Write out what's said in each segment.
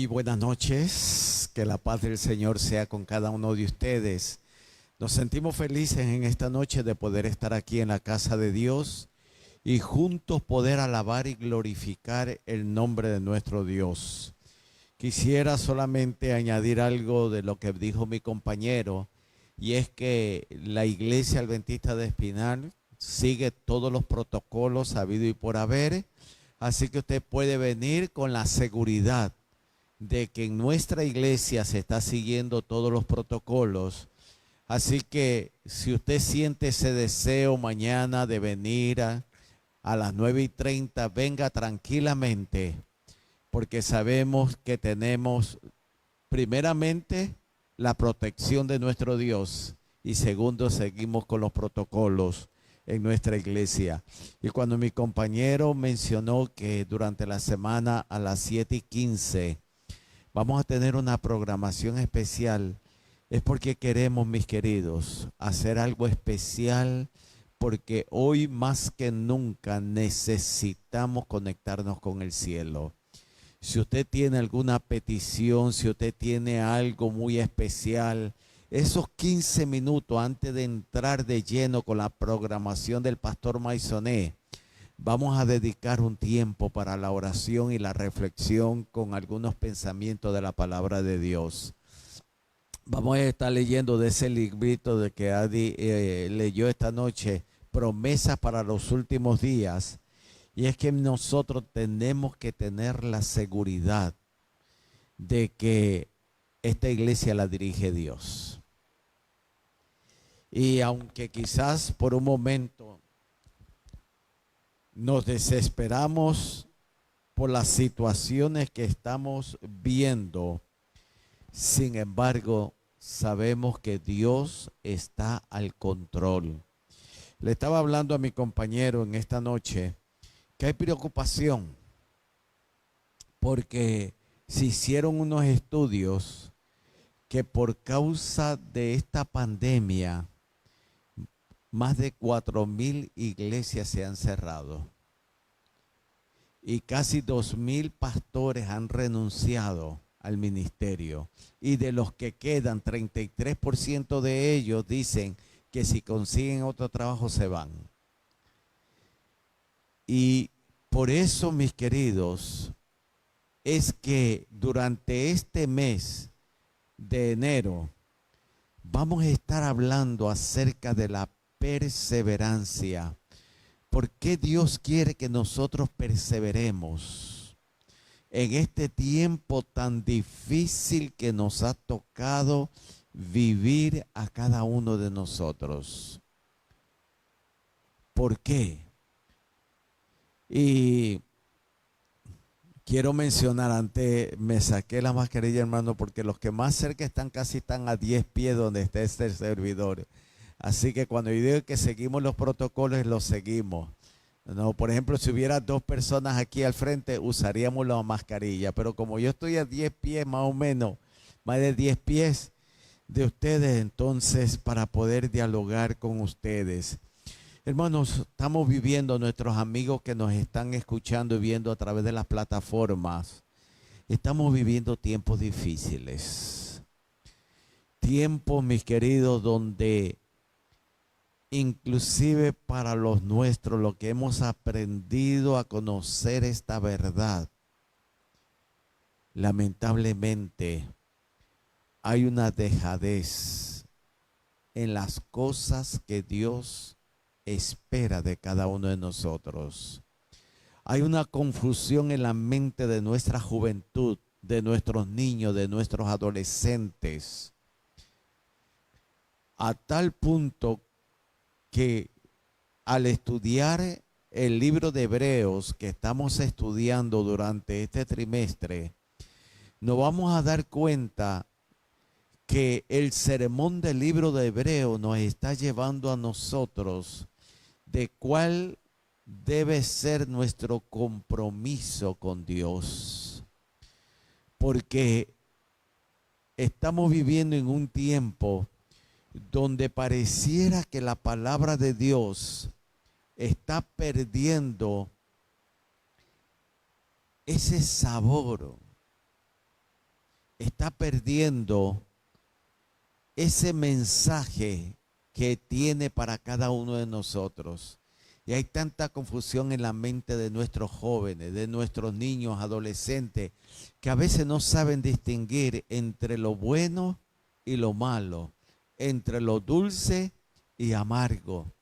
Muy buenas noches, que la paz del Señor sea con cada uno de ustedes. Nos sentimos felices en esta noche de poder estar aquí en la casa de Dios y juntos poder alabar y glorificar el nombre de nuestro Dios. Quisiera solamente añadir algo de lo que dijo mi compañero, y es que la Iglesia Adventista de Espinal sigue todos los protocolos habido y por haber, así que usted puede venir con la seguridad de que en nuestra iglesia se está siguiendo todos los protocolos. Así que si usted siente ese deseo mañana de venir a las 9:30, venga tranquilamente, porque sabemos que tenemos primeramente la protección de nuestro Dios y segundo, seguimos con los protocolos en nuestra iglesia. Y cuando mi compañero mencionó que durante la semana a las 7:15 vamos a tener una programación especial, es porque queremos, mis queridos, hacer algo especial, porque hoy más que nunca necesitamos conectarnos con el cielo. Si usted tiene alguna petición, si usted tiene algo muy especial, esos 15 minutos antes de entrar de lleno con la programación del pastor Maisoné, vamos a dedicar un tiempo para la oración y la reflexión con algunos pensamientos de la palabra de Dios. Vamos a estar leyendo de ese librito de que Adi leyó esta noche, Promesas para los últimos días. Y es que nosotros tenemos que tener la seguridad de que esta iglesia la dirige Dios. Y aunque quizás por un momento nos desesperamos por las situaciones que estamos viendo, sin embargo, sabemos que Dios está al control. Le estaba hablando a mi compañero en esta noche que hay preocupación porque se hicieron unos estudios que por causa de esta pandemia, más de 4,000 iglesias se han cerrado y casi 2,000 pastores han renunciado al ministerio. Y de los que quedan, 33% de ellos dicen que si consiguen otro trabajo se van. Y por eso, mis queridos, es que durante este mes de enero vamos a estar hablando acerca de la perseverancia. ¿Por qué Dios quiere que nosotros perseveremos en este tiempo tan difícil que nos ha tocado vivir a cada uno de nosotros? ¿Por qué? Y quiero mencionar, antes me saqué la mascarilla, hermano, porque los que más cerca casi están a 10 pies donde está este servidor. Así que cuando yo digo que seguimos los protocolos, los seguimos. No, por ejemplo, si hubiera 2 personas aquí al frente, usaríamos la mascarilla. Pero como yo estoy a 10 pies más o menos, más de 10 pies de ustedes, entonces para poder dialogar con ustedes. Hermanos, estamos viviendo, nuestros amigos que nos están escuchando y viendo a través de las plataformas, estamos viviendo tiempos difíciles. Tiempos, mis queridos, donde inclusive para los nuestros, lo que hemos aprendido a conocer esta verdad, lamentablemente hay una dejadez en las cosas que Dios espera de cada uno de nosotros. Hay una confusión en la mente de nuestra juventud, de nuestros niños, de nuestros adolescentes, a tal punto que al estudiar el libro de Hebreos que estamos estudiando durante este trimestre, nos vamos a dar cuenta que el sermón del libro de Hebreos nos está llevando a nosotros de cuál debe ser nuestro compromiso con Dios. Porque estamos viviendo en un tiempo donde pareciera que la palabra de Dios está perdiendo ese sabor, está perdiendo ese mensaje que tiene para cada uno de nosotros. Y hay tanta confusión en la mente de nuestros jóvenes, de nuestros niños, adolescentes, que a veces no saben distinguir entre lo bueno y lo malo, entre lo dulce y amargo.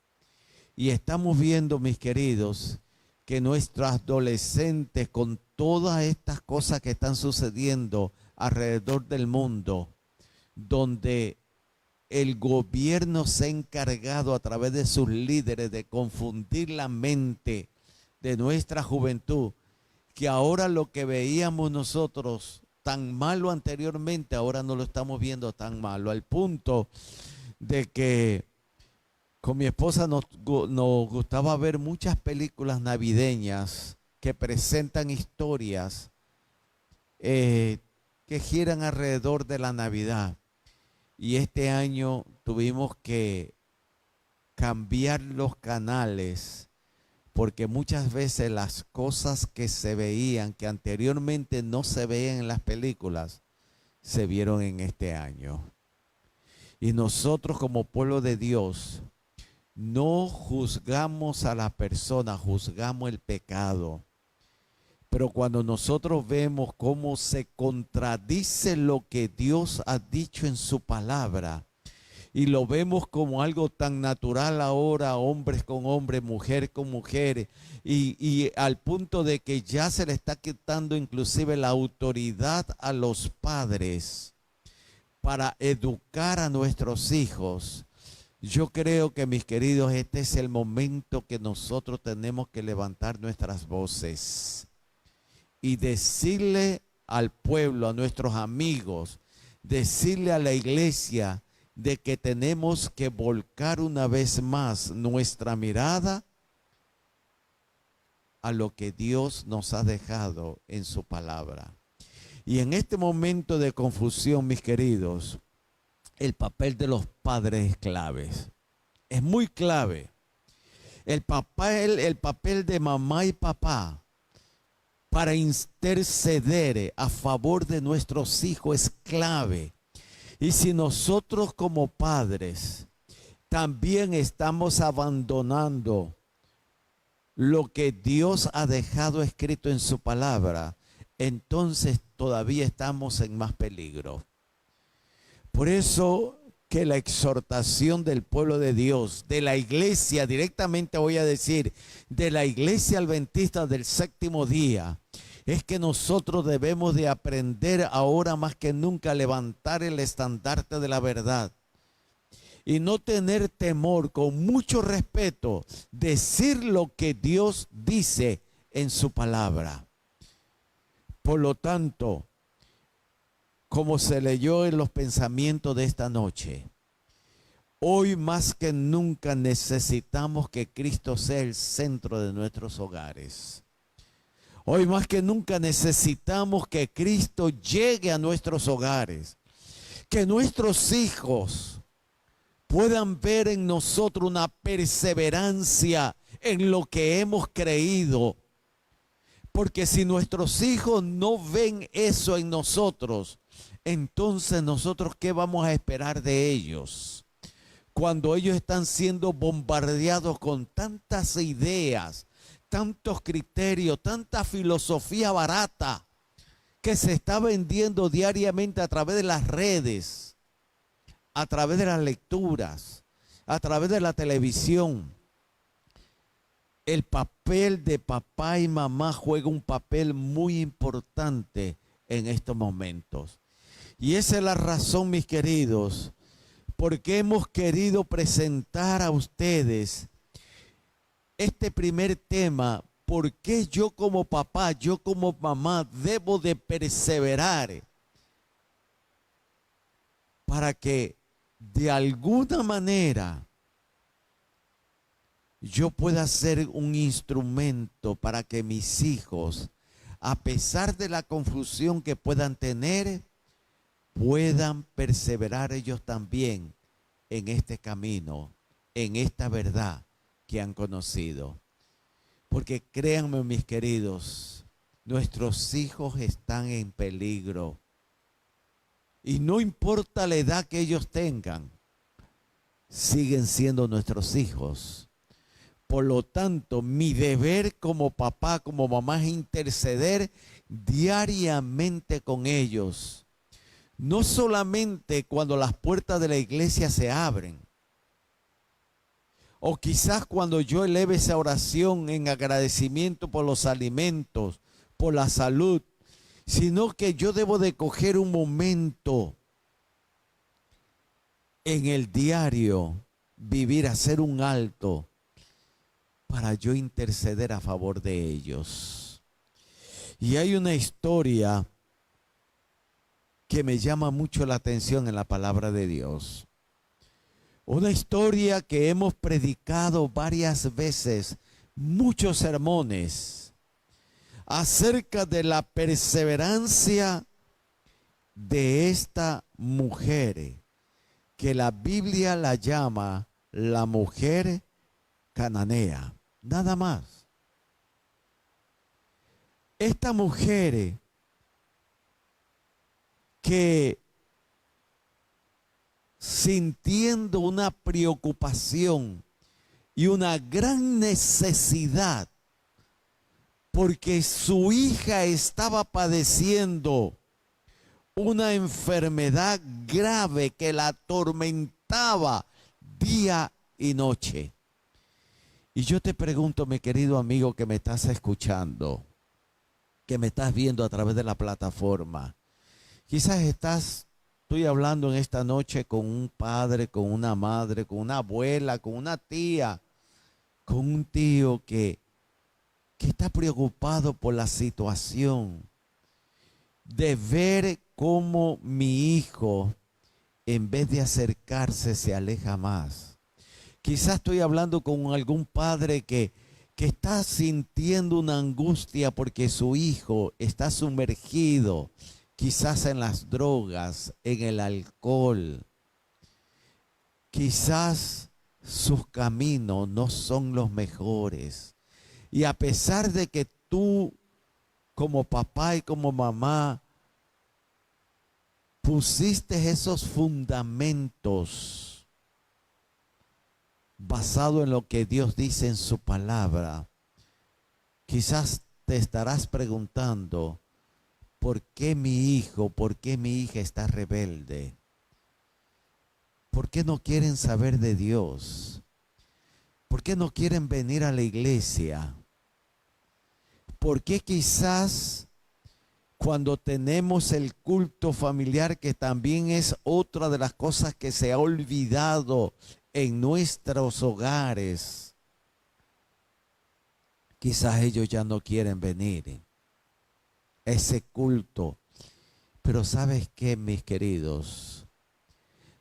Y estamos viendo, mis queridos, que nuestros adolescentes, con todas estas cosas que están sucediendo alrededor del mundo, donde el gobierno se ha encargado a través de sus líderes de confundir la mente de nuestra juventud, que ahora lo que veíamos nosotros tan malo anteriormente, ahora no lo estamos viendo tan malo, al punto de que con mi esposa nos gustaba ver muchas películas navideñas que presentan historias que giran alrededor de la Navidad. Y este año tuvimos que cambiar los canales porque muchas veces las cosas que se veían, que anteriormente no se veían en las películas, se vieron en este año. Y nosotros como pueblo de Dios no juzgamos a la persona, juzgamos el pecado. Pero cuando nosotros vemos cómo se contradice lo que Dios ha dicho en su palabra y lo vemos como algo tan natural ahora, hombres con hombres, mujer con mujer, y al punto de que ya se le está quitando inclusive la autoridad a los padres para educar a nuestros hijos. Yo creo que, mis queridos, este es el momento que nosotros tenemos que levantar nuestras voces y decirle al pueblo, a nuestros amigos, decirle a la iglesia de que tenemos que volcar una vez más nuestra mirada a lo que Dios nos ha dejado en su palabra. Y en este momento de confusión, mis queridos, el papel de los padres es clave. Es muy clave. El papel de mamá y papá para interceder a favor de nuestros hijos es clave. Y si nosotros como padres también estamos abandonando lo que Dios ha dejado escrito en su palabra, entonces todavía estamos en más peligro. Por eso que la exhortación del pueblo de Dios, de la iglesia, directamente voy a decir, de la iglesia adventista del séptimo día, es que nosotros debemos de aprender ahora más que nunca a levantar el estandarte de la verdad y no tener temor, con mucho respeto, decir lo que Dios dice en su palabra. Por lo tanto, como se leyó en los pensamientos de esta noche, hoy más que nunca necesitamos que Cristo sea el centro de nuestros hogares. Hoy más que nunca necesitamos que Cristo llegue a nuestros hogares, que nuestros hijos puedan ver en nosotros una perseverancia en lo que hemos creído. Porque si nuestros hijos no ven eso en nosotros, entonces nosotros ¿qué vamos a esperar de ellos? Cuando ellos están siendo bombardeados con tantas ideas, tantos criterios, tanta filosofía barata que se está vendiendo diariamente a través de las redes, a través de las lecturas, a través de la televisión. El papel de papá y mamá juega un papel muy importante en estos momentos. Y esa es la razón, mis queridos, porque hemos querido presentar a ustedes este primer tema. ¿Por qué yo como papá, yo como mamá debo de perseverar para que de alguna manera yo pueda ser un instrumento para que mis hijos, a pesar de la confusión que puedan tener, puedan perseverar ellos también en este camino, en esta verdad que han conocido? Porque créanme, mis queridos, nuestros hijos están en peligro. Y no importa la edad que ellos tengan, siguen siendo nuestros hijos. Por lo tanto, mi deber como papá, como mamá, es interceder diariamente con ellos. No solamente cuando las puertas de la iglesia se abren, o quizás cuando yo eleve esa oración en agradecimiento por los alimentos, por la salud, sino que yo debo de coger un momento en el diario, vivir, hacer un alto, para yo interceder a favor de ellos. Y hay una historia que me llama mucho la atención en la palabra de Dios. Una historia que hemos predicado varias veces, muchos sermones, acerca de la perseverancia de esta mujer, que la Biblia la llama la mujer cananea. Nada más. Esta mujer que, sintiendo una preocupación y una gran necesidad, porque su hija estaba padeciendo una enfermedad grave que la atormentaba día y noche. Y yo te pregunto, mi querido amigo que me estás escuchando, que me estás viendo a través de la plataforma, quizás estoy hablando en esta noche con un padre, con una madre, con una abuela, con una tía, con un tío que está preocupado por la situación de ver cómo mi hijo, en vez de acercarse, se aleja más. Quizás estoy hablando con algún padre que está sintiendo una angustia porque su hijo está sumergido, quizás en las drogas, en el alcohol. Quizás sus caminos no son los mejores. Y a pesar de que tú, como papá y como mamá, pusiste esos fundamentos basado en lo que Dios dice en su palabra, quizás te estarás preguntando, ¿por qué mi hijo, por qué mi hija está rebelde? ¿Por qué no quieren saber de Dios? ¿Por qué no quieren venir a la iglesia? ¿Por qué quizás cuando tenemos el culto familiar, que también es otra de las cosas que se ha olvidado en nuestros hogares, quizás ellos ya no quieren venir a ese culto? Pero ¿sabes qué, mis queridos?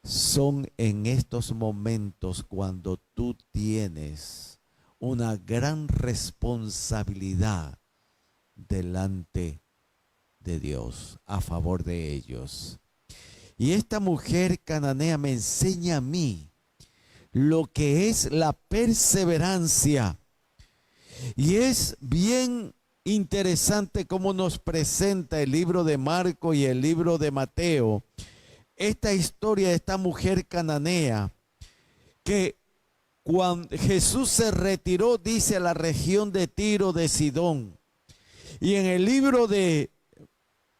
Son en estos momentos cuando tú tienes una gran responsabilidad delante de Dios a favor de ellos. Y esta mujer cananea me enseña a mí lo que es la perseverancia. Y es bien interesante cómo nos presenta el libro de Marcos y el libro de Mateo esta historia de esta mujer cananea, que cuando Jesús se retiró, dice, a la región de Tiro de Sidón. Y en el libro de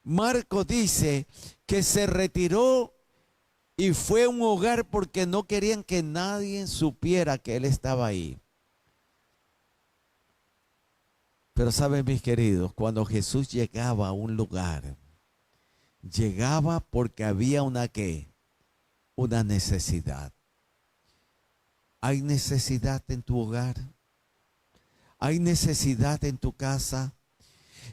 Marcos dice que se retiró y fue a un hogar porque no querían que nadie supiera que él estaba ahí. Pero saben, mis queridos, cuando Jesús llegaba a un lugar, llegaba porque había una necesidad. ¿Hay necesidad en tu hogar? ¿Hay necesidad en tu casa?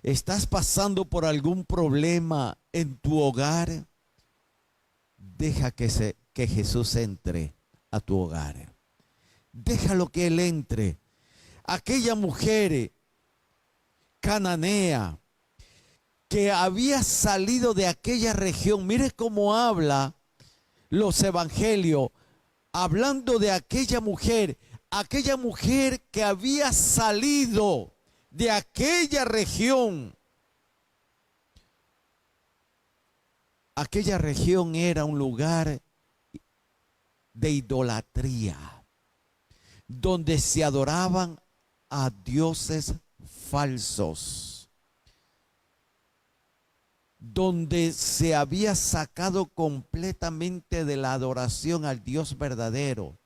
¿Estás pasando por algún problema en tu hogar? Deja que Jesús entre a tu hogar. Déjalo que Él entre. Aquella mujer cananea que había salido de aquella región, mire cómo habla los evangelios, hablando de aquella mujer que había salido de aquella región aquella región era un lugar de idolatría, donde se adoraban a dioses falsos, donde se había sacado completamente de la adoración al Dios verdadero.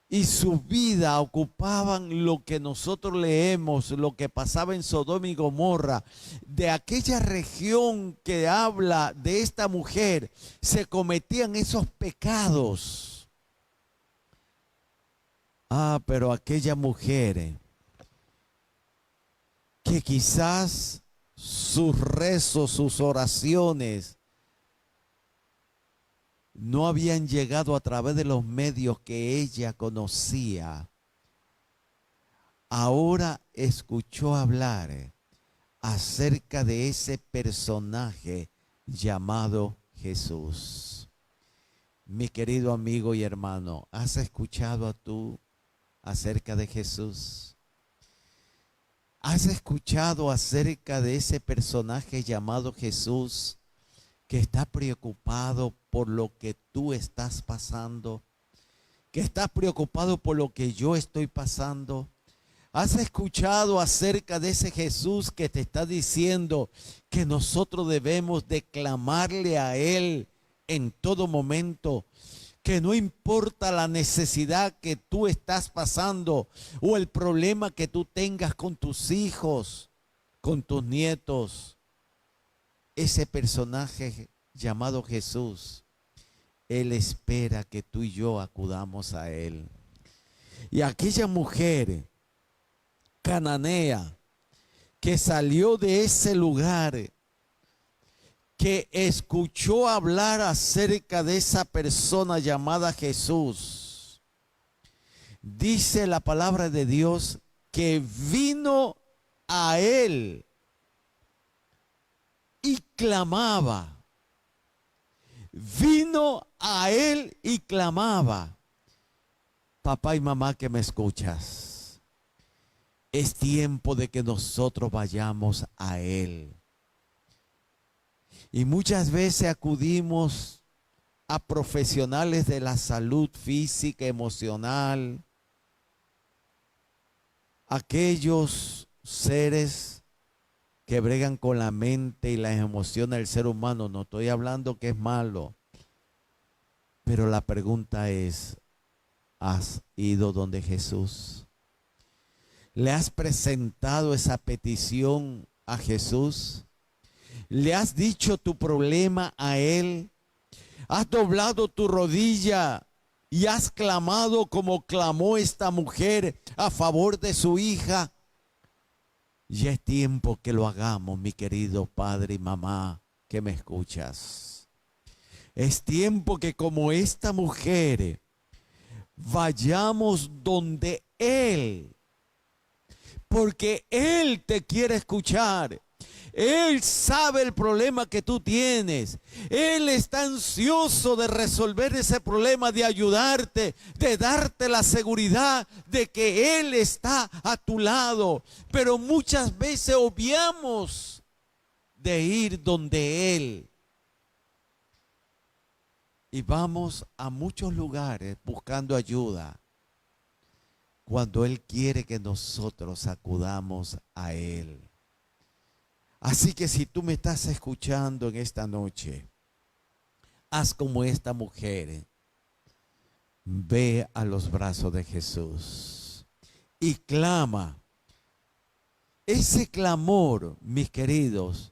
Y su vida ocupaban lo que nosotros leemos, lo que pasaba en Sodoma y Gomorra. De aquella región que habla de esta mujer, se cometían esos pecados. Pero aquella mujer que quizás sus rezos, sus oraciones no habían llegado a través de los medios que ella conocía, ahora escuchó hablar acerca de ese personaje llamado Jesús. Mi querido amigo y hermano, ¿has escuchado tú acerca de Jesús? ¿Has escuchado acerca de ese personaje llamado Jesús, que está preocupado por lo que tú estás pasando, que estás preocupado por lo que yo estoy pasando? ¿Has escuchado acerca de ese Jesús que te está diciendo que nosotros debemos de clamarle a Él en todo momento? Que no importa la necesidad que tú estás pasando o el problema que tú tengas con tus hijos, con tus nietos, ese personaje llamado Jesús, Él espera que tú y yo acudamos a Él. Y aquella mujer cananea que salió de ese lugar, que escuchó hablar acerca de esa persona llamada Jesús, dice la palabra de Dios que vino a Él y clamaba. Vino a Él y clamaba. Papá y mamá que me escuchas, es tiempo de que nosotros vayamos a Él. Y muchas veces acudimos a profesionales de la salud física, emocional, aquellos seres que bregan con la mente y las emociones del ser humano. No estoy hablando que es malo, pero la pregunta es, ¿has ido donde Jesús? ¿Le has presentado esa petición a Jesús? ¿Le has dicho tu problema a Él? ¿Has doblado tu rodilla y has clamado como clamó esta mujer a favor de su hija? Ya es tiempo que lo hagamos, mi querido padre y mamá que me escuchas. Es tiempo que como esta mujer vayamos donde Él, porque Él te quiere escuchar. Él sabe el problema que tú tienes. Él está ansioso de resolver ese problema, de ayudarte, de darte la seguridad de que Él está a tu lado. Pero muchas veces obviamos de ir donde Él. Y vamos a muchos lugares buscando ayuda, cuando Él quiere que nosotros acudamos a Él. Así que si tú me estás escuchando en esta noche, haz como esta mujer. Ve a los brazos de Jesús y clama. Ese clamor, mis queridos,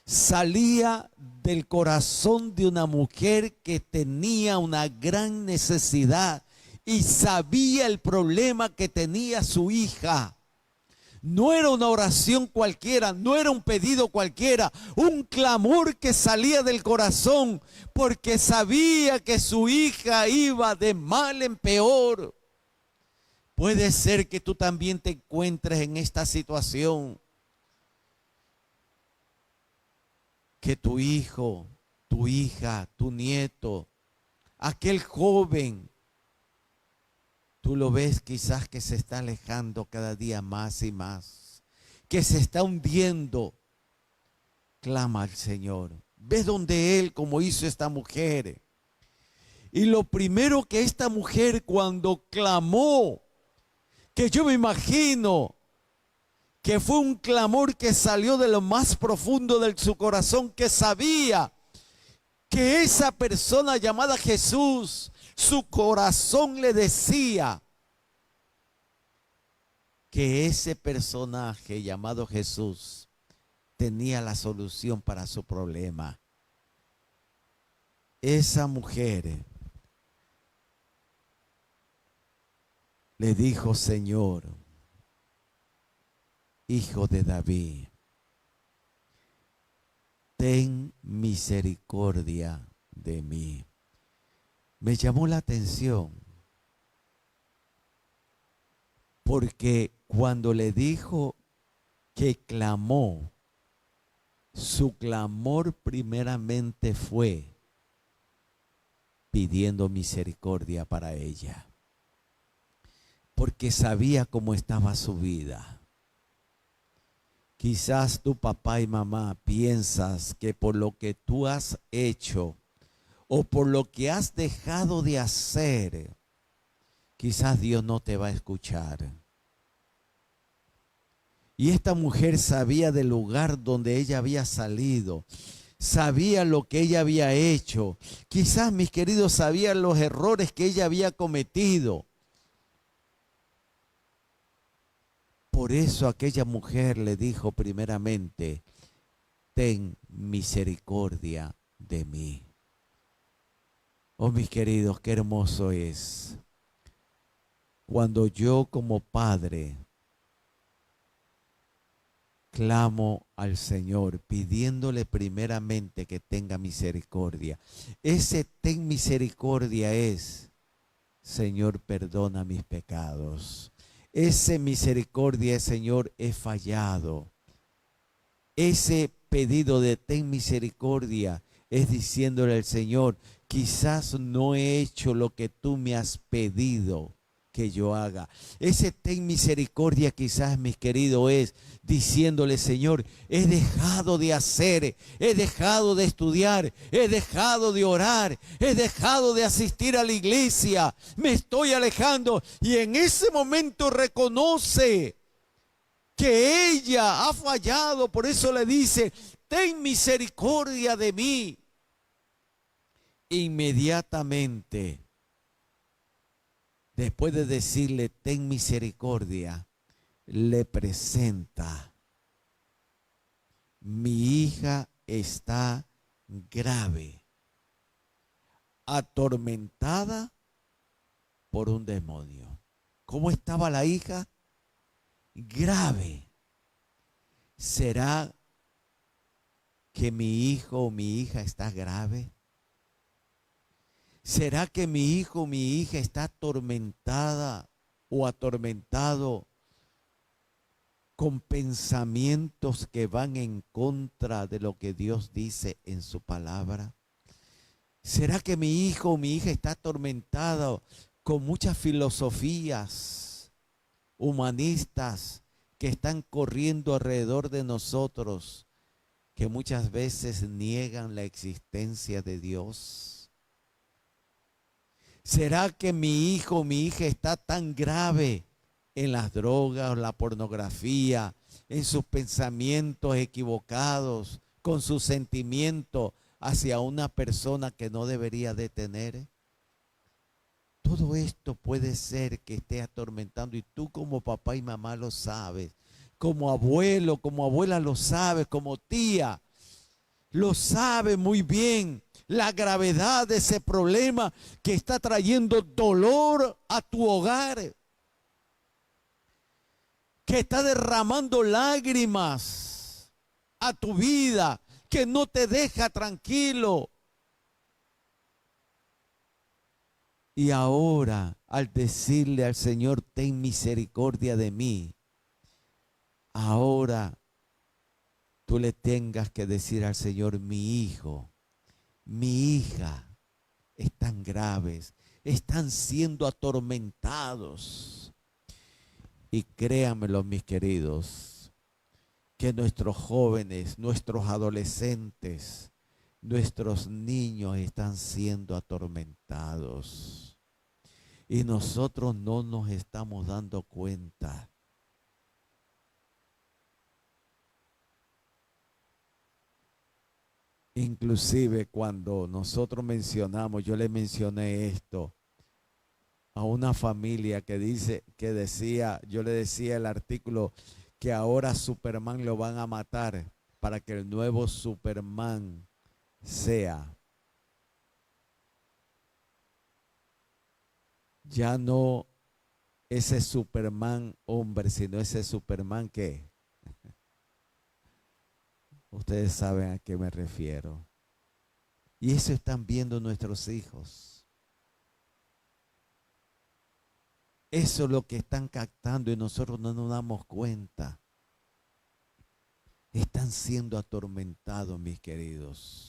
salía del corazón de una mujer que tenía una gran necesidad y sabía el problema que tenía su hija. No era una oración cualquiera, no era un pedido cualquiera, un clamor que salía del corazón porque sabía que su hija iba de mal en peor. Puede ser que tú también te encuentres en esta situación, que tu hijo, tu hija, tu nieto, aquel joven, tú lo ves quizás que se está alejando cada día más y más, que se está hundiendo. Clama al Señor, Ve donde él, como hizo esta mujer. Y lo primero que esta mujer cuando clamó, que yo me imagino que fue un clamor que salió de lo más profundo de su corazón, que sabía que esa persona llamada Jesús, su corazón le decía que ese personaje llamado Jesús tenía la solución para su problema. Esa mujer le dijo: Señor, Hijo de David, ten misericordia de mí. Me llamó la atención porque cuando le dijo que clamó, su clamor primeramente fue pidiendo misericordia para ella, porque sabía cómo estaba su vida. Quizás tu papá y mamá piensas que por lo que tú has hecho o por lo que has dejado de hacer, quizás Dios no te va a escuchar. Y esta mujer sabía del lugar donde ella había salido, sabía lo que ella había hecho. Quizás, mis queridos, sabía los errores que ella había cometido. Por eso aquella mujer le dijo primeramente: ten misericordia de mí. Oh, mis queridos, qué hermoso es cuando yo como padre clamo al Señor pidiéndole primeramente que tenga misericordia. Ese ten misericordia es: Señor, perdona mis pecados. Ese misericordia es: Señor, he fallado. Ese pedido de ten misericordia es diciéndole al Señor: quizás no he hecho lo que tú me has pedido que yo haga. Ese ten misericordia quizás, mis queridos, es diciéndole: Señor, he dejado de hacer, he dejado de estudiar, he dejado de orar, he dejado de asistir a la iglesia, me estoy alejando. Y en ese momento reconoce que ella ha fallado, por eso le dice: ten misericordia de mí. Inmediatamente, después de decirle ten misericordia, le presenta: mi hija está grave, atormentada por un demonio. ¿Cómo estaba la hija? Grave. ¿Será que mi hijo o mi hija está grave? ¿Será que mi hijo o mi hija está atormentada o atormentado con pensamientos que van en contra de lo que Dios dice en su palabra? ¿Será que mi hijo o mi hija está atormentado con muchas filosofías humanistas que están corriendo alrededor de nosotros, que muchas veces niegan la existencia de Dios? ¿Será que mi hijo o mi hija está tan grave en las drogas, la pornografía, en sus pensamientos equivocados, con sus sentimientos hacia una persona que no debería de tener? Todo esto puede ser que esté atormentando, y tú como papá y mamá lo sabes, como abuelo, como abuela lo sabes, como tía lo sabe muy bien. La gravedad de ese problema que está trayendo dolor a tu hogar, que está derramando lágrimas a tu vida, que no te deja tranquilo. Y ahora, al decirle al Señor: ten misericordia de mí, ahora tú le tengas que decir al Señor: mi hijo, mi hija están graves, están siendo atormentados. Y créanmelo, mis queridos, que nuestros jóvenes, nuestros adolescentes Nuestros niños están siendo atormentados y nosotros no nos estamos dando cuenta. Inclusive cuando nosotros mencionamos, yo le mencioné esto a una familia que decía, yo le decía el artículo que ahora Superman lo van a matar para que el nuevo Superman sea ya no ese Superman hombre, sino ese Superman que ustedes saben a qué me refiero. Y eso están viendo nuestros hijos. Eso es lo que están captando y nosotros no nos damos cuenta. Están siendo atormentados, mis queridos.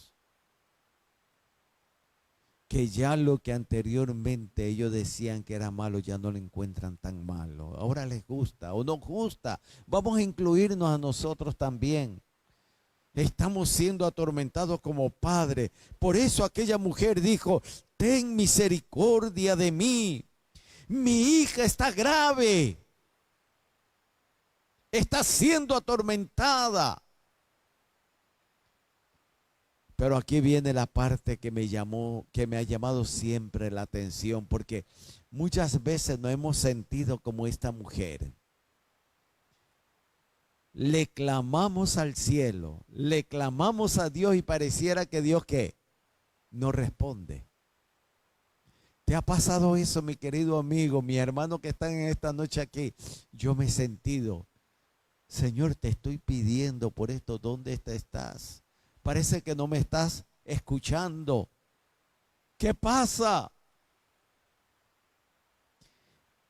Que ya lo que anteriormente ellos decían que era malo, ya no lo encuentran tan malo. Ahora les gusta o nos gusta. Vamos a incluirnos a nosotros también. Estamos siendo atormentados como padres. Por eso aquella mujer dijo, ten misericordia de mí. Mi hija está grave. Está siendo atormentada. Pero aquí viene la parte que me ha llamado siempre la atención, porque muchas veces nos hemos sentido como esta mujer. Le clamamos al cielo, le clamamos a Dios y pareciera que Dios ¿qué? No responde. ¿Te ha pasado eso, mi querido amigo, mi hermano que están en esta noche aquí? Yo me he sentido, Señor, te estoy pidiendo por esto, ¿dónde estás? Parece que no me estás escuchando. ¿Qué pasa?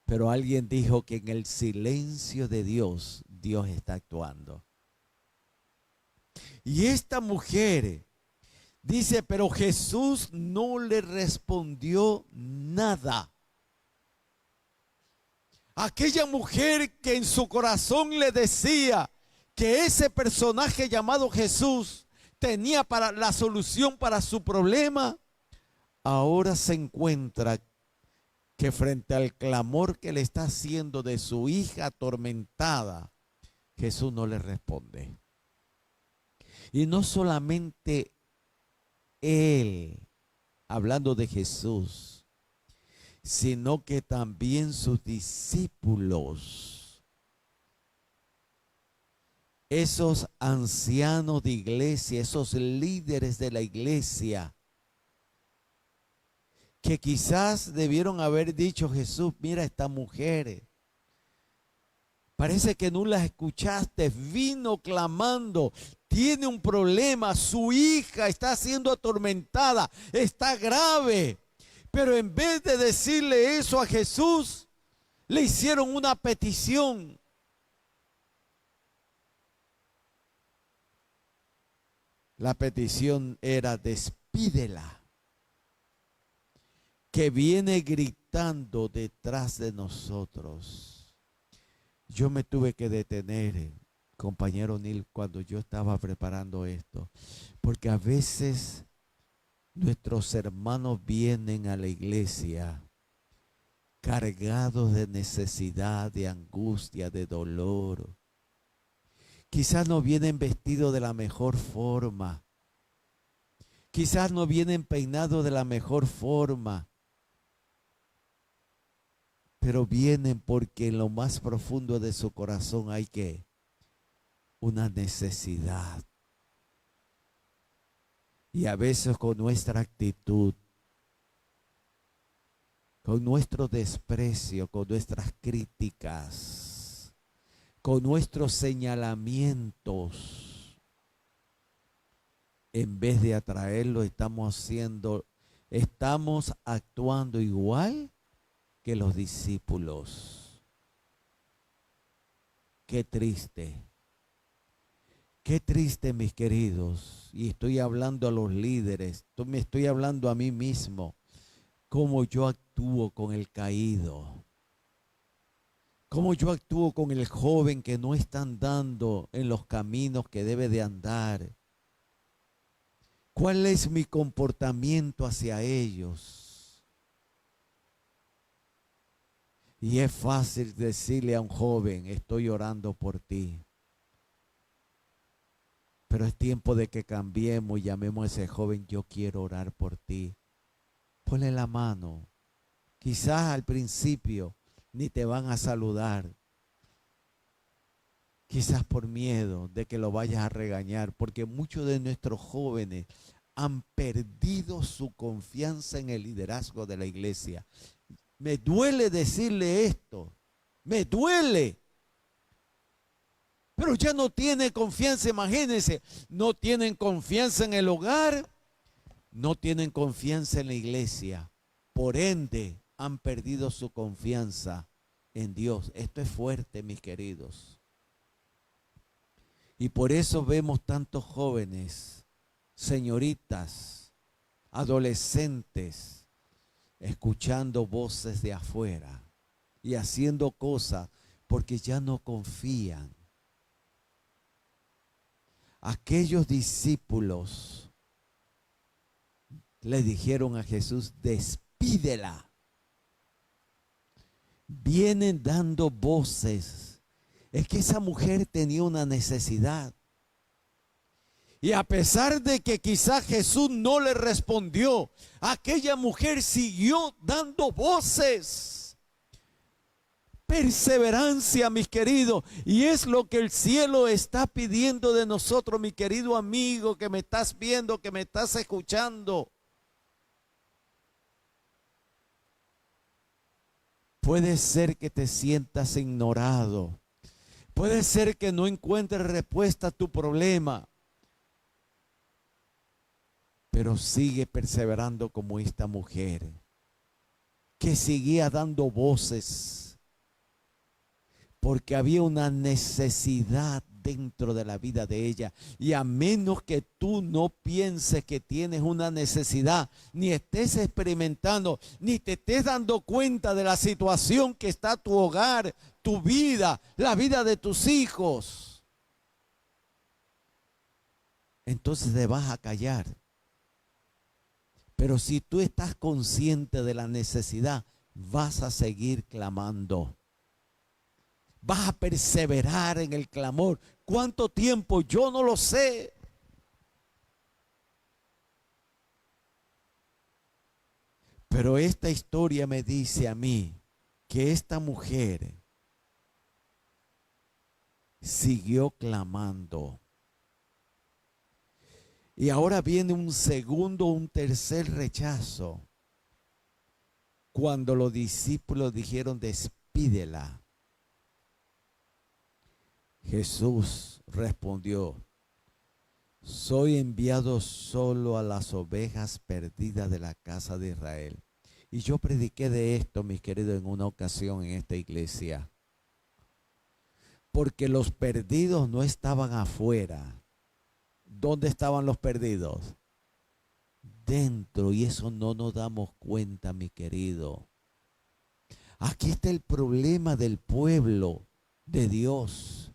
Pero alguien dijo que en el silencio de Dios, Dios está actuando. Y esta mujer dice, pero Jesús no le respondió nada. Aquella mujer que en su corazón le decía que ese personaje llamado Jesús tenía la solución para su problema, ahora se encuentra que frente al clamor que le está haciendo de su hija atormentada, Jesús no le responde. Y no solamente él, hablando de Jesús, sino que también sus discípulos, esos ancianos de iglesia, esos líderes de la iglesia, que quizás debieron haber dicho, Jesús, mira esta mujer, parece que no la escuchaste, vino clamando, tiene un problema, su hija está siendo atormentada, está grave. Pero en vez de decirle eso a Jesús, le hicieron una petición. La petición era, despídela, que viene gritando detrás de nosotros. Yo me tuve que detener, compañero Neil, cuando yo estaba preparando esto, porque a veces nuestros hermanos vienen a la iglesia cargados de necesidad, de angustia, de dolor. Quizás no vienen vestidos de la mejor forma. Quizás no vienen peinados de la mejor forma. Pero vienen porque en lo más profundo de su corazón hay que una necesidad. Y a veces con nuestra actitud, con nuestro desprecio, con nuestras críticas, con nuestros señalamientos, en vez de atraerlo, estamos actuando igual que los discípulos. Qué triste. Qué triste, mis queridos, y estoy hablando a los líderes, me estoy hablando a mí mismo, cómo yo actúo con el caído, cómo yo actúo con el joven que no está andando en los caminos que debe de andar, ¿Cuál es mi comportamiento hacia ellos? Y es fácil decirle a un joven, estoy orando por ti. Pero es tiempo de que cambiemos y llamemos a ese joven, yo quiero orar por ti. Ponle la mano. Quizás al principio ni te van a saludar. Quizás por miedo de que lo vayas a regañar, porque muchos de nuestros jóvenes han perdido su confianza en el liderazgo de la iglesia. Me duele decirle esto, me duele. Pero ya no tiene confianza, imagínense, no tienen confianza en el hogar, no tienen confianza en la iglesia. Por ende, han perdido su confianza en Dios. Esto es fuerte, mis queridos. Y por eso vemos tantos jóvenes, señoritas, adolescentes, escuchando voces de afuera y haciendo cosas porque ya no confían. Aquellos discípulos le dijeron a Jesús, despídela. Vienen dando voces. Es que esa mujer tenía una necesidad. Y a pesar de que quizás Jesús no le respondió, aquella mujer siguió dando voces. Perseverancia, mis queridos. Y es lo que el cielo está pidiendo de nosotros, mi querido amigo, que me estás viendo, que me estás escuchando. Puede ser que te sientas ignorado. Puede ser que no encuentres respuesta a tu problema. Pero sigue perseverando como esta mujer, que seguía dando voces, porque había una necesidad dentro de la vida de ella. Y a menos que tú no pienses que tienes una necesidad, ni estés experimentando, ni te estés dando cuenta de la situación que está tu hogar, tu vida, la vida de tus hijos, entonces te vas a callar. Pero si tú estás consciente de la necesidad, vas a seguir clamando. Vas a perseverar en el clamor. ¿Cuánto tiempo? Yo no lo sé. Pero esta historia me dice a mí que esta mujer siguió clamando. Y ahora viene un segundo, un tercer rechazo. Cuando los discípulos dijeron, despídela. Jesús respondió, soy enviado solo a las ovejas perdidas de la casa de Israel. Y yo prediqué de esto, mis queridos, en una ocasión en esta iglesia. Porque los perdidos no estaban afuera. ¿Dónde estaban los perdidos? Dentro, y eso no nos damos cuenta, mi querido. Aquí está el problema del pueblo de Dios.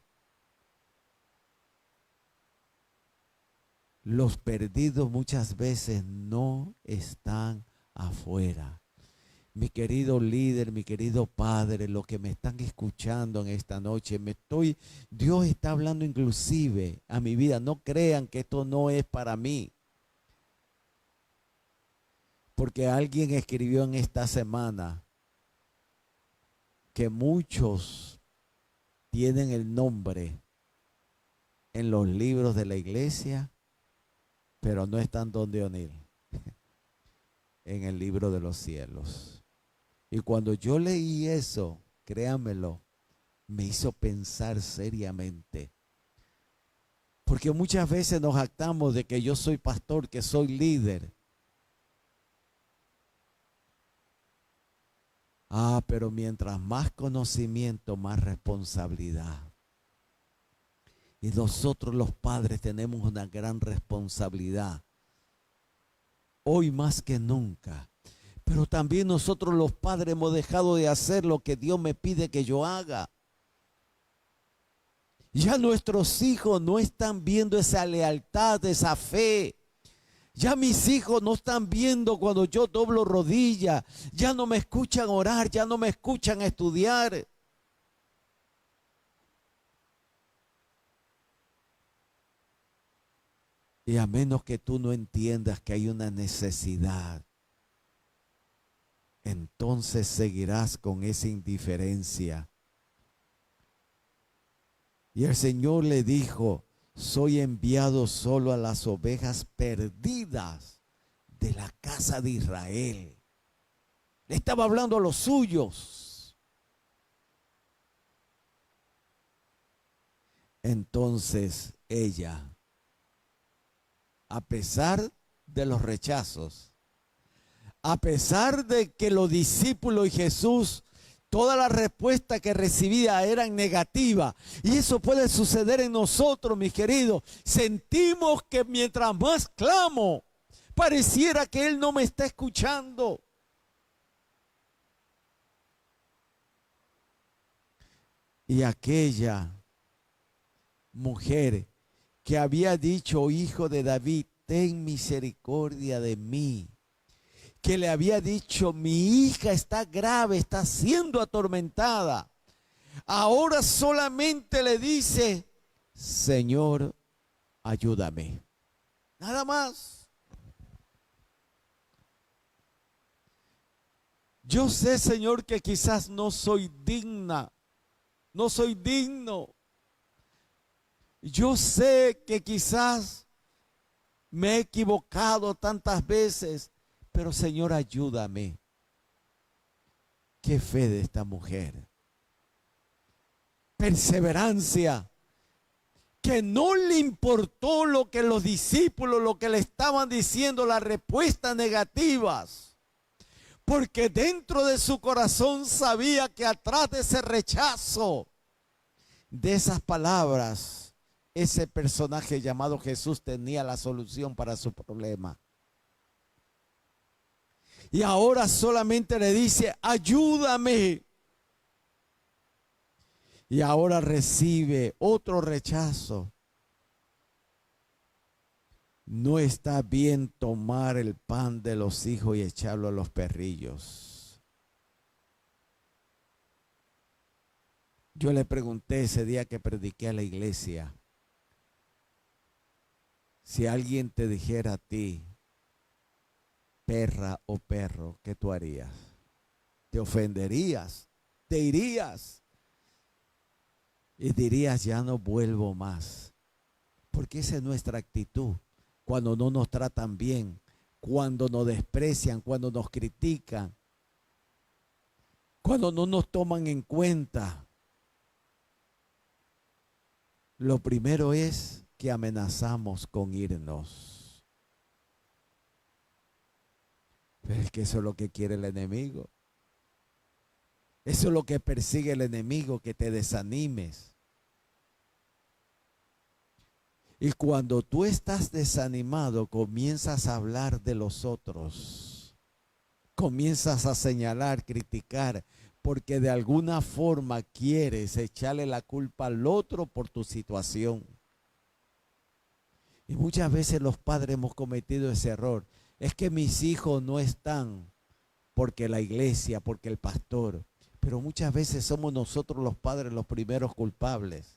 Los perdidos muchas veces no están afuera. Mi querido líder, mi querido padre, los que me están escuchando en esta noche, Dios está hablando inclusive a mi vida. No crean que esto no es para mí. Porque alguien escribió en esta semana que muchos tienen el nombre en los libros de la iglesia, pero no están donde O'Neill, en el libro de los cielos. Y cuando yo leí eso, créanmelo, me hizo pensar seriamente. Porque muchas veces nos jactamos de que yo soy pastor, que soy líder. Pero mientras más conocimiento, más responsabilidad. Y nosotros los padres tenemos una gran responsabilidad. Hoy más que nunca. Pero también nosotros los padres hemos dejado de hacer lo que Dios me pide que yo haga. Ya nuestros hijos no están viendo esa lealtad, esa fe. Ya mis hijos no están viendo cuando yo doblo rodillas. Ya no me escuchan orar, ya no me escuchan estudiar. Y a menos que tú no entiendas que hay una necesidad, entonces seguirás con esa indiferencia. Y el Señor le dijo: soy enviado solo a las ovejas perdidas de la casa de Israel. Le estaba hablando a los suyos. Entonces ella, a pesar de los rechazos, a pesar de que los discípulos y Jesús, toda la respuesta que recibía eran negativas. Y eso puede suceder en nosotros, mis queridos. Sentimos que mientras más clamo, pareciera que Él no me está escuchando. Y aquella mujer que había dicho: hijo de David, ten misericordia de mí. Que le había dicho: mi hija está grave, está siendo atormentada. Ahora solamente le dice: Señor, ayúdame. Nada más. Yo sé, Señor, que quizás no soy digna, no soy digno. Yo sé que quizás me he equivocado tantas veces, pero Señor, ayúdame. Qué fe de esta mujer. Perseverancia. Que no le importó lo que los discípulos, lo que le estaban diciendo, las respuestas negativas. Porque dentro de su corazón sabía que atrás de ese rechazo, de esas palabras, ese personaje llamado Jesús tenía la solución para su problema. Y ahora solamente le dice: ayúdame. Y ahora recibe otro rechazo. No está bien tomar el pan de los hijos y echarlo a los perrillos. Yo le pregunté ese día que prediqué a la iglesia: si alguien te dijera a ti, perra o perro, ¿qué tú harías? ¿Te ofenderías? ¿Te irías? Y dirías: ya no vuelvo más. Porque esa es nuestra actitud. Cuando no nos tratan bien, cuando nos desprecian, cuando nos critican, cuando no nos toman en cuenta. Lo primero es que amenazamos con irnos. Pero es que eso es lo que quiere el enemigo. Eso es lo que persigue el enemigo, que te desanimes. Y cuando tú estás desanimado, comienzas a hablar de los otros. Comienzas a señalar, criticar, porque de alguna forma quieres echarle la culpa al otro por tu situación. Y muchas veces los padres hemos cometido ese error. Es que mis hijos no están porque la iglesia, porque el pastor. Pero muchas veces somos nosotros los padres los primeros culpables.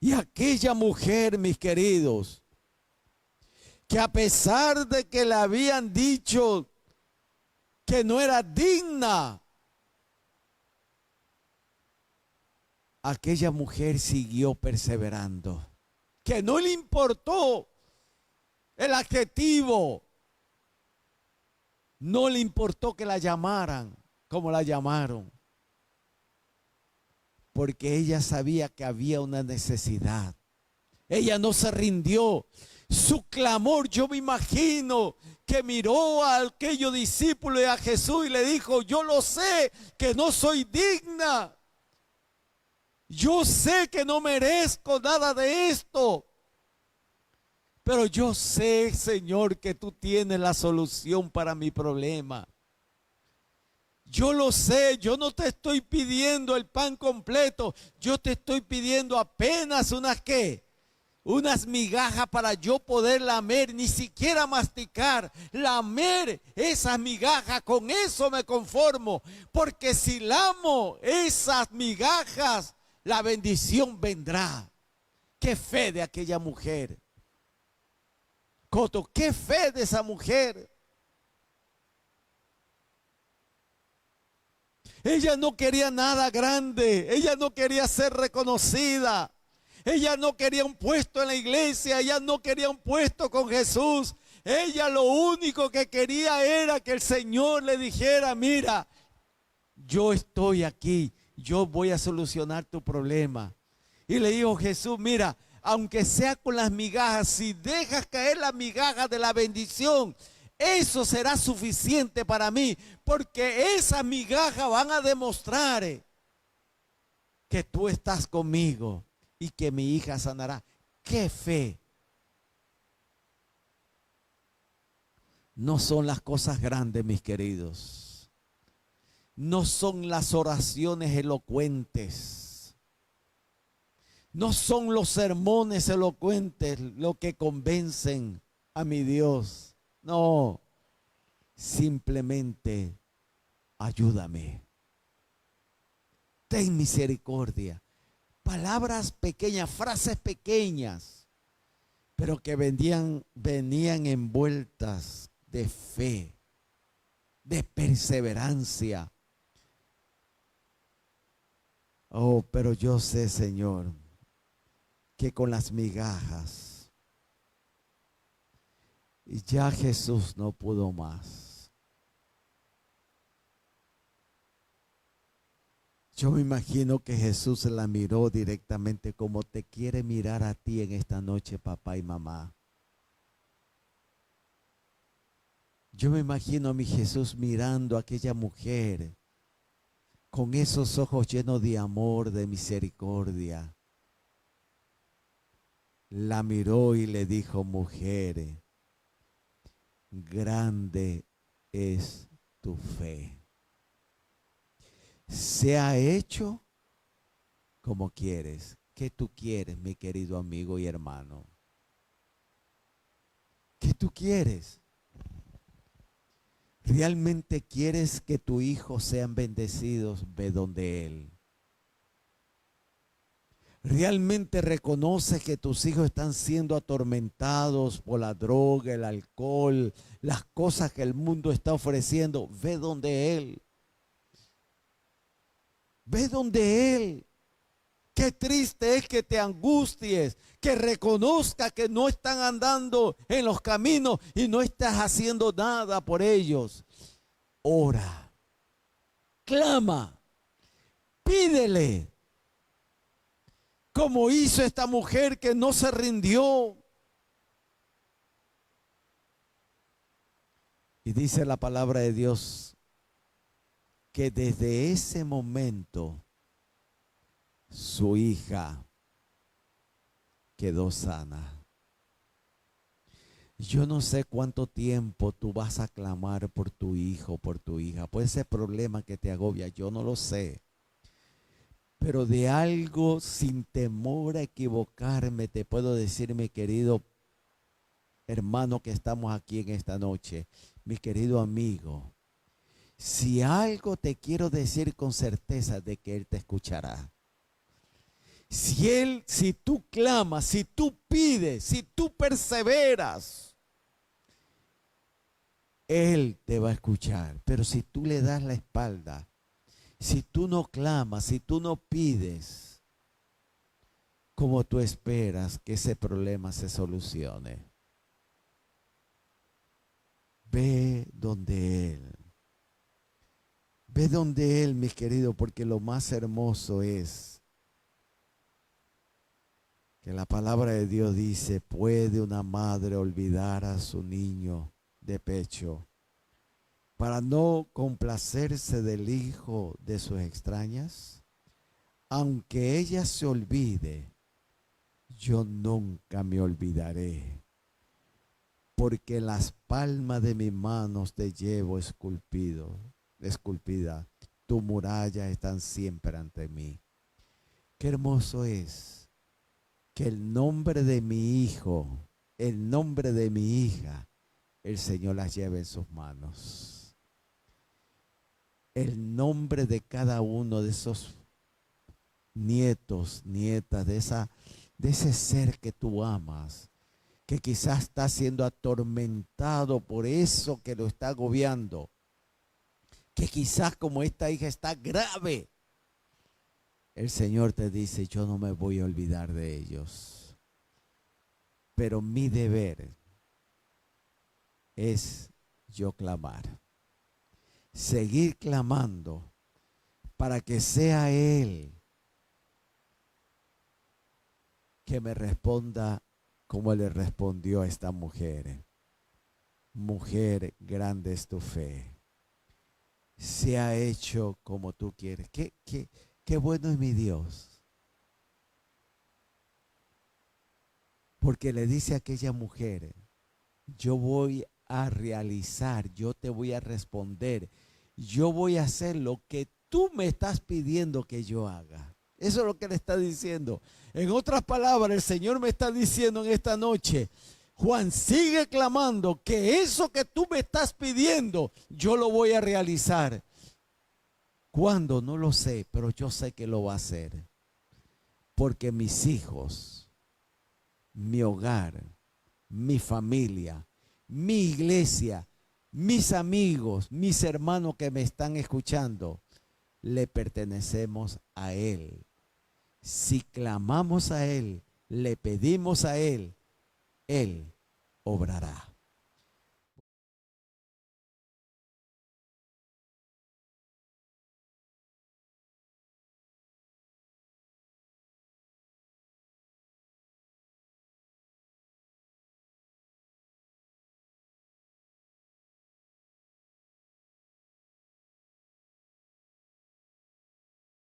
Y aquella mujer, mis queridos, que a pesar de que le habían dicho que no era digna, aquella mujer siguió perseverando. Que no le importó el adjetivo. No le importó que la llamaran como la llamaron. Porque ella sabía que había una necesidad. Ella no se rindió. Su clamor, yo me imagino que miró a aquellos discípulos y a Jesús y le dijo: yo lo sé que no soy digna. Yo sé que no merezco nada de esto. Pero yo sé, Señor, que tú tienes la solución para mi problema. Yo lo sé, yo no te estoy pidiendo el pan completo, yo te estoy pidiendo apenas unas ¿qué? unas migajas para yo poder lamer, ni siquiera masticar, lamer esas migajas, con eso me conformo, porque si lamo esas migajas, la bendición vendrá. Qué fe de aquella mujer. Coto, qué fe de esa mujer. Ella no quería nada grande, ella no quería ser reconocida, ella no quería un puesto en la iglesia, ella no quería un puesto con Jesús. Ella lo único que quería era que el Señor le dijera, mira, yo estoy aquí, yo voy a solucionar tu problema. Y le dijo Jesús, mira, aunque sea con las migajas, si dejas caer las migajas de la bendición, eso será suficiente para mí, porque esas migajas van a demostrar que tú estás conmigo y que mi hija sanará. ¡Qué fe! No son las cosas grandes, mis queridos. No son las oraciones elocuentes. No son los sermones elocuentes lo que convencen a mi Dios. No, simplemente ayúdame. Ten misericordia. Palabras pequeñas, frases pequeñas, pero que venían envueltas de fe, de perseverancia. Oh, pero yo sé, Señor, que con las migajas ya Jesús no pudo más. Yo me imagino que Jesús la miró directamente como te quiere mirar a ti en esta noche, papá y mamá. Yo me imagino a mi Jesús mirando a aquella mujer con esos ojos llenos de amor, de misericordia. La miró y le dijo, mujer, grande es tu fe. Se ha hecho como quieres. ¿Qué tú quieres, mi querido amigo y hermano? ¿Qué tú quieres? ¿Realmente quieres que tus hijos sean bendecidos? Ve donde Él. ¿Realmente reconoces que tus hijos están siendo atormentados por la droga, el alcohol, las cosas que el mundo está ofreciendo? Ve donde Él. Ve donde Él. Qué triste es que te angusties, que reconozca que no están andando en los caminos y no estás haciendo nada por ellos. Ora, clama, pídele. Como hizo esta mujer que no se rindió. Y dice la palabra de Dios que desde ese momento su hija quedó sana. Yo no sé cuánto tiempo tú vas a clamar por tu hijo, por tu hija, por ese problema que te agobia, yo no lo sé. Pero de algo, sin temor a equivocarme, te puedo decir, mi querido hermano que estamos aquí en esta noche, mi querido amigo, si algo te quiero decir con certeza de que Él te escuchará. Si tú clamas, si tú pides, si tú perseveras, Él te va a escuchar. Pero si tú le das la espalda, si tú no clamas, si tú no pides, ¿cómo tú esperas que ese problema se solucione? Ve donde Él. Ve donde Él, mis queridos, porque lo más hermoso es que la palabra de Dios dice, ¿puede una madre olvidar a su niño de pecho para no complacerse del hijo de sus extrañas? Aunque ella se olvide, yo nunca me olvidaré, porque en las palmas de mis manos te llevo esculpida. Tus murallas están siempre ante mí. Qué hermoso es que el nombre de mi hijo, el nombre de mi hija, el Señor las lleve en sus manos. El nombre de cada uno de esos nietos, nietas, de ese ser que tú amas, que quizás está siendo atormentado por eso que lo está agobiando, que quizás como esta hija está grave. El Señor te dice, yo no me voy a olvidar de ellos, pero mi deber es yo clamar, seguir clamando para que sea Él que me responda como le respondió a esta mujer. Mujer, grande es tu fe. Se ha hecho como tú quieres. Qué bueno es mi Dios. Porque le dice a aquella mujer, yo voy a realizar, yo te voy a responder, yo voy a hacer lo que tú me estás pidiendo que yo haga. Eso es lo que le está diciendo. En otras palabras, el Señor me está diciendo en esta noche, Juan, sigue clamando que eso que tú me estás pidiendo, yo lo voy a realizar. ¿Cuándo? No lo sé, pero yo sé que lo va a hacer. Porque mis hijos, mi hogar, mi familia, mi iglesia, mis amigos, mis hermanos que me están escuchando, le pertenecemos a Él. Si clamamos a Él, le pedimos a Él, Él obrará.